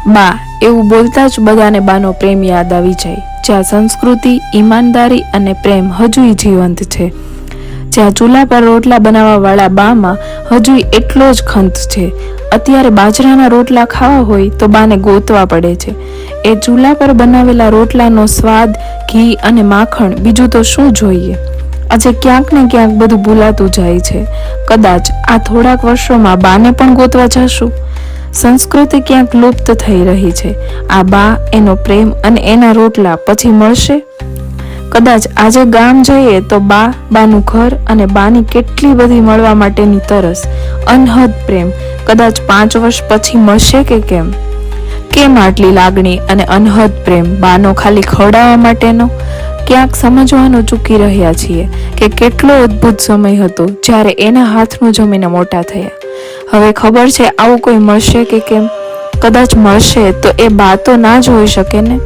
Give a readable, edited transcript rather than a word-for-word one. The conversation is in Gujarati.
બા એવું બોલતા જ બધાને બાનો પ્રેમ યાદ આવી જાય, જ્યાં સંસ્કૃતિ, ઈમાનદારી અને પ્રેમ હજુય જીવંત છે, જ્યાં ચૂલા પર રોટલા બનાવવા વાળા બામાં હજુય એટલો જ ખંત છે. અત્યારે બાજરાના રોટલા ખાવા હોય તો બાને ગોતવા પડે છે. એ ચૂલા પર બનાવેલા રોટલાનો સ્વાદ, ઘી અને માખણ બીજું તો શું જોઈએ. આજે ક્યાંક ને ક્યાંક બધું ભૂલાતું જાય છે. કદાચ આ થોડાક વર્ષોમાં બાને પણ ગોતવા જશું. સંસ્કૃતિ ક્યાંક લુપ્ત થઈ રહી છે. આ બા, એનો પ્રેમ અને એના રોટલા પછી મળશે. કદાચ આજે ગામ જઈએ તો બાનું ઘર અને બાની કેટલી બધી મળવા માટેની તરસ, અનહદ પ્રેમ કદાચ 5 વર્ષ પછી મળશે કે કેમ? કેમ આટલી લાગણી અને અનહદ પ્રેમ બાનો ખાલી ખવડાવવા માટેનો? ક્યાંક સમજવાનું ચૂકી રહ્યા છીએ કે કેટલો અદ્ભુત સમય હતો જ્યારે એના હાથનું જમીને મોટા થયા. હવે ખબર છે આવું કોઈ મળશે કે કેમ? કદાચ મળશે તો એ બા તો ના જ હોઈ શકે ને.